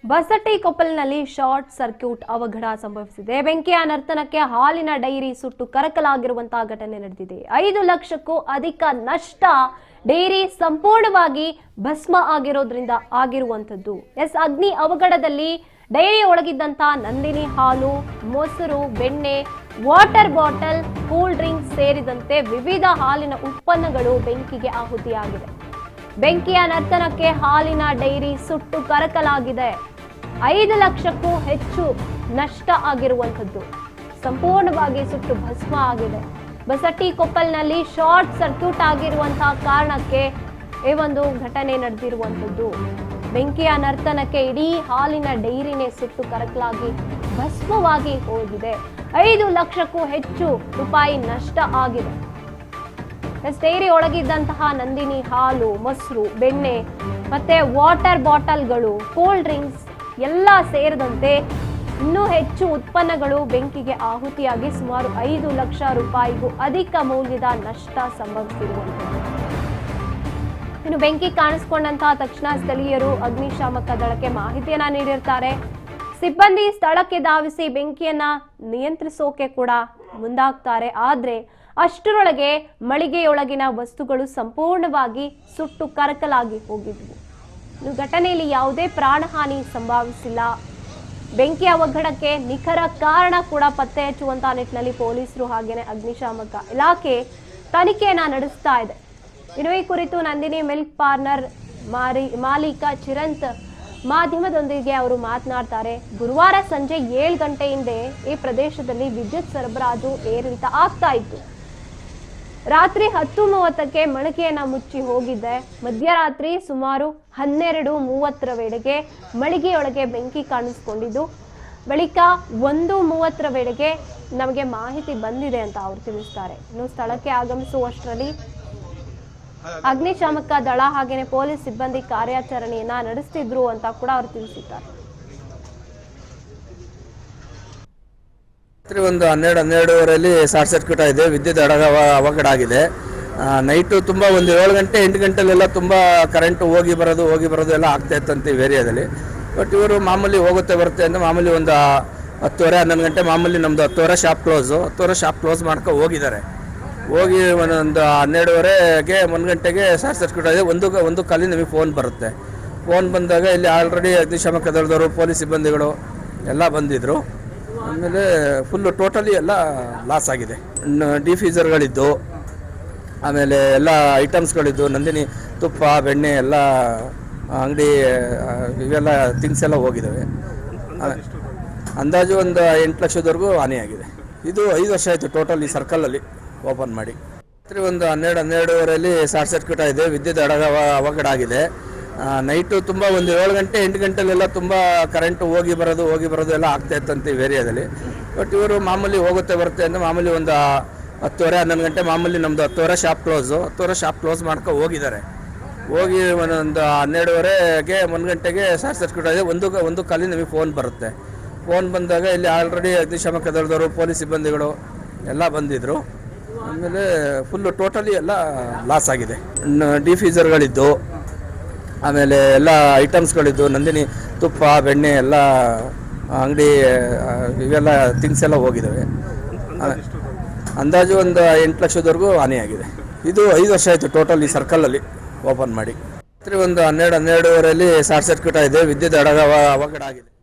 ಬಸಟಿಕೊಪ್ಪಲಿನಲ್ಲಿ short circuit ಅವಘಡ ಸಂಭವಿಸಿದೆ. ಬೆಂಕಿಯ ನರ್ತನಕ್ಕೆ ಹಾಲಿನ ಡೈರಿ ಸುಟ್ಟು ಕರಕಲಾಗಿರುವಂತಹ ಘಟನೆ ನಡೆದಿದೆ. 5 ಲಕ್ಷಕ್ಕೂ ಅಧಿಕ ನಷ್ಟ ಡೈರಿ ಸಂಪೂರ್ಣವಾಗಿ ಭಸ್ಮ ಆಗಿರೋದ್ರಿಂದ ಆಗಿರುವಂತದ್ದು. ಅಗ್ನಿ ಅವಘಡದಲ್ಲಿ ಡೈರಿ ಒಳಗಿದ್ದಂತ ನಂದಿನಿ ಹಾಲು, ಮೊಸರು, ಬೆಣ್ಣೆ, ವಾಟರ್ ಬಾಟಲ್, ಕೂಲ್ ಡ್ರಿಂಕ್ಸ್ ಸೇರಿದಂತೆ ವಿವಿಧ ಹಾಲಿನ ಉತ್ಪನ್ನಗಳು ಬೆಂಕಿಗೆ ಆಹುತಿಯಾಗಿದೆ. ಬೆಂಕಿಯ ನರ್ತನಕ್ಕೆ ಹಾಲಿನ ಡೈರಿ ಸುಟ್ಟು ಕರಕಲಾಗಿದೆ. 5 ಲಕ್ಷಕ್ಕೂ ಹೆಚ್ಚು ನಷ್ಟ ಆಗಿರುವಂತದ್ದು. ಸಂಪೂರ್ಣವಾಗಿ ಸುಟ್ಟು ಭಸ್ಮ ಆಗಿದೆ. ಬಸಟಿಕೊಪ್ಪಲಿನಲ್ಲಿ ಶಾರ್ಟ್ ಸರ್ಕ್ಯೂಟ್ ಆಗಿರುವಂತಹ ಕಾರಣಕ್ಕೆ ಈ ಒಂದು ಘಟನೆ ನಡೆದಿರುವಂತದ್ದು. ಬೆಂಕಿಯ ನರ್ತನಕ್ಕೆ ಇಡೀ ಹಾಲಿನ ಡೈರಿನೇ ಸುಟ್ಟು ಕರಕಲಾಗಿ ಭಸ್ಮವಾಗಿ ಹೋಗಿದೆ. 5 ಲಕ್ಷಕ್ಕೂ ಹೆಚ್ಚು ರೂಪಾಯಿ ನಷ್ಟ ಆಗಿದೆ. ಡೈರಿ ಒಳಗಿದ್ದಂತಹ ನಂದಿನಿ ಹಾಲು, ಮೊಸರು, ಬೆಣ್ಣೆ ಮತ್ತೆ ವಾಟರ್ ಬಾಟಲ್ಗಳು, ಕೂಲ್ ಡ್ರಿಂಕ್ಸ್ ಎಲ್ಲ ಸೇರಿದಂತೆ ಇನ್ನೂ ಹೆಚ್ಚು ಉತ್ಪನ್ನಗಳು ಬೆಂಕಿಗೆ ಆಹುತಿಯಾಗಿ ಸುಮಾರು 5 ಲಕ್ಷ ರೂಪಾಯಿಗೂ ಅಧಿಕ ಮೌಲ್ಯದ ನಷ್ಟ ಸಂಭವಿಸಿರುವಂಥದ್ದು. ಇನ್ನು ಬೆಂಕಿ ಕಾಣಿಸಿಕೊಂಡಂತಹ ತಕ್ಷಣ ಸ್ಥಳೀಯರು ಅಗ್ನಿಶಾಮಕ ದಳಕ್ಕೆ ಮಾಹಿತಿಯನ್ನ ನೀಡಿರ್ತಾರೆ. ಸಿಬ್ಬಂದಿ ಸ್ಥಳಕ್ಕೆ ಧಾವಿಸಿ ಬೆಂಕಿಯನ್ನ ನಿಯಂತ್ರಿಸೋಕೆ ಕೂಡ ಮುಂದಾಗ್ತಾರೆ. ಆದ್ರೆ ಅಷ್ಟರೊಳಗೆ ಮಳಿಗೆಯೊಳಗಿನ ವಸ್ತುಗಳು ಸಂಪೂರ್ಣವಾಗಿ ಸುಟ್ಟು ಕರಕಲಾಗಿ ಹೋಗಿದ್ವು. ಘಟನೆಯಲ್ಲಿ ಯಾವುದೇ ಪ್ರಾಣಹಾನಿ ಸಂಭವಿಸಿಲ್ಲ. ಬೆಂಕಿ ಅವಘಡಕ್ಕೆ ನಿಖರ ಕಾರಣ ಕೂಡ ಪತ್ತೆ ಹಚ್ಚುವಂತಹ ನಿಟ್ಟಿನಲ್ಲಿ ಪೊಲೀಸರು ಹಾಗೇನೆ ಅಗ್ನಿಶಾಮಕ ಇಲಾಖೆ ತನಿಖೆಯನ್ನ ನಡೆಸ್ತಾ ಇದೆ. ಇನ್ನು ಈ ಕುರಿತು ನಂದಿನಿ ಮಿಲ್ಕ್ ಪಾರ್ಲರ್ ಮಾಲೀಕ ಚಿರಂತ್ ಮಾಧ್ಯಮದೊಂದಿಗೆ ಅವರು ಮಾತನಾಡ್ತಾರೆ. ಗುರುವಾರ ಸಂಜೆ 7 ಗಂಟೆ ಹಿಂದೆ ಈ ಪ್ರದೇಶದಲ್ಲಿ ವಿದ್ಯುತ್ ಸರಬರಾಜು ಏರಿಳಿತ ಆಗ್ತಾ ಇತ್ತು. ರಾತ್ರಿ 10:30ಕ್ಕೆ ಮಳಿಗೆಯನ್ನ ಮುಚ್ಚಿ ಹೋಗಿದ್ದೆ. ಮಧ್ಯರಾತ್ರಿ ಸುಮಾರು 12:30 ವೇಳೆಗೆ ಮಳಿಗೆಯೊಳಗೆ ಬೆಂಕಿ ಕಾಣಿಸಿಕೊಂಡಿದ್ದು, ಬಳಿಕ 1:30 ವೇಳೆಗೆ ನಮಗೆ ಮಾಹಿತಿ ಬಂದಿದೆ ಅಂತ ಅವರು ತಿಳಿಸ್ತಾರೆ. ಇನ್ನು ಸ್ಥಳಕ್ಕೆ ಆಗಮಿಸುವಷ್ಟರಲ್ಲಿ ಅಗ್ನಿಶಾಮಕ ದಳ ಹಾಗೇನೆ ಪೊಲೀಸ್ ಸಿಬ್ಬಂದಿ ಕಾರ್ಯಾಚರಣೆಯನ್ನ ನಡೆಸ್ತಿದ್ರು ಅಂತ ಕೂಡ ಅವರು ತಿಳಿಸಿದ್ದಾರೆ. ರಾತ್ರಿ ಒಂದು 12:30ವರೆಯಲ್ಲಿ ಶಾರ್ಟ್ ಸರ್ಕ್ಯೂಟ್ ಆಗಿದೆ. ವಿದ್ಯುತ್ ಅವಘಡ ಆಗಿದೆ. ನೈಟು ತುಂಬ ಒಂದು 7 ಗಂಟೆ 8 ಗಂಟೆಲೆಲ್ಲ ತುಂಬ ಕರೆಂಟ್ ಹೋಗಿ ಬರೋದು ಎಲ್ಲ ಆಗ್ತಾ ಇತ್ತಂತೆ ಈ ಏರಿಯಾದಲ್ಲಿ. ಬಟ್ ಇವರು ಮಾಮೂಲಿ ಹೋಗುತ್ತೆ ಬರುತ್ತೆ ಅಂದರೆ ಮಾಮೂಲಿ ಒಂದು 10:30 11 ಗಂಟೆ ಮಾಮೂಲಿ ನಮ್ಮದು 10:30 ಶಾಪ್ ಕ್ಲೋಸ್ ಮಾಡ್ಕೊ ಹೋಗಿದ್ದಾರೆ. ಹೋಗಿ ಒಂದು 12:30ಗೆ 1 ಗಂಟೆಗೆ ಶಾರ್ಟ್ ಸರ್ಕ್ಯೂಟ್ ಆಗಿದೆ. ಒಂದು ಕಾಲಿ ನಮಗೆ ಫೋನ್ ಬರುತ್ತೆ. ಫೋನ್ ಬಂದಾಗ ಇಲ್ಲಿ ಆಲ್ರೆಡಿ ಅಗ್ನಿಶಾಮಕ ದಳದವರು, ಪೊಲೀಸ್ ಸಿಬ್ಬಂದಿಗಳು ಎಲ್ಲ ಬಂದಿದ್ದರು. ಆಮೇಲೆ ಫುಲ್ಲು ಟೋಟಲಿ ಎಲ್ಲ ಲಾಸ್ ಆಗಿದೆ. ಡಿಫ್ಯೂಸರ್ಗಳಿದ್ದು, ಆಮೇಲೆ ಎಲ್ಲ ಐಟಮ್ಸ್ಗಳಿದ್ದು, ನಂದಿನಿ ತುಪ್ಪ, ಬೆಣ್ಣೆ ಎಲ್ಲ ಅಂಗಡಿ ಇವೆಲ್ಲ ಥಿಂಗ್ಸ್ ಎಲ್ಲ ಹೋಗಿದ್ದಾವೆ. ಅಂದಾಜು ಒಂದು 8 ಲಕ್ಷದವರೆಗೂ ಹಾನಿಯಾಗಿದೆ. ಇದು 5 ವರ್ಷ ಆಯಿತು ಟೋಟಲ್ ಈ ಸರ್ಕಲಲ್ಲಿ ಓಪನ್ ಮಾಡಿ. ರಾತ್ರಿ ಒಂದು 12:30ವರೆಯಲ್ಲಿ ಶಾರ್ಟ್ ಸರ್ಕ್ಯೂಟ್ ಆಗಿದೆ. ವಿದ್ಯುತ್ ಅವಘಡ ಆಗಿದೆ. ನೈಟು ತುಂಬ ಒಂದು 7 ಗಂಟೆ 8 ಗಂಟೆಲೆಲ್ಲ ತುಂಬ ಕರೆಂಟ್ ಹೋಗಿ ಬರೋದು ಎಲ್ಲ ಆಗ್ತಾ ಇತ್ತಂತೆ ಈ ಏರಿಯಾದಲ್ಲಿ. ಬಟ್ ಇವರು ಮಾಮೂಲಿ ಹೋಗುತ್ತೆ ಬರುತ್ತೆ ಅಂದರೆ ಮಾಮೂಲಿ ಒಂದು 10:30 11 ಗಂಟೆ ಮಾಮೂಲಿ ನಮ್ಮದು 10:30 ಶಾಪ್ ಕ್ಲೋಸ್ ಮಾಡ್ಕೊ ಹೋಗಿದ್ದಾರೆ. ಹೋಗಿ ಒಂದು 12:30ಗೆ 1 ಗಂಟೆಗೆ ಶಾರ್ಟ್ ಸರ್ಕ್ಯೂಟ್ ಆಗಿದೆ. ಒಂದು ಕಾಲಿ ನಮಗೆ ಫೋನ್ ಬರುತ್ತೆ. ಫೋನ್ ಬಂದಾಗ ಇಲ್ಲಿ ಆಲ್ರೆಡಿ ಅಗ್ನಿಶಾಮಕ ದಳದವರು, ಪೊಲೀಸ್ ಸಿಬ್ಬಂದಿಗಳು ಎಲ್ಲ ಬಂದಿದ್ದರು. ಆಮೇಲೆ ಫುಲ್ಲು ಟೋಟಲಿ ಎಲ್ಲ ಲಾಸ್ ಆಗಿದೆ. ಡಿಫ್ಯೂಸರ್ಗಳಿದ್ದು, ಆಮೇಲೆ ಎಲ್ಲ ಐಟಮ್ಸ್ಗಳಿದ್ದು, ನಂದಿನಿ ತುಪ್ಪ, ಬೆಣ್ಣೆ ಎಲ್ಲ ಅಂಗಡಿ ಇವೆಲ್ಲ ಥಿಂಗ್ಸ್ ಎಲ್ಲ ಹೋಗಿದ್ದಾವೆ. ಅಂದಾಜು ಒಂದು 8 ಲಕ್ಷದವರೆಗೂ ಹಾನಿಯಾಗಿದೆ. ಇದು 5 ವರ್ಷ ಆಯಿತು ಟೋಟಲ್ ಈ ಸರ್ಕಲಲ್ಲಿ ಓಪನ್ ಮಾಡಿ. ರಾತ್ರಿ ಒಂದು 12:30ವರೆಯಲ್ಲಿ ಶಾರ್ಟ್ ಸರ್ಕ್ಯೂಟ್ ಆಗಿದೆ. ವಿದ್ಯುತ್ ಅವಘಡ ಆಗಿದೆ.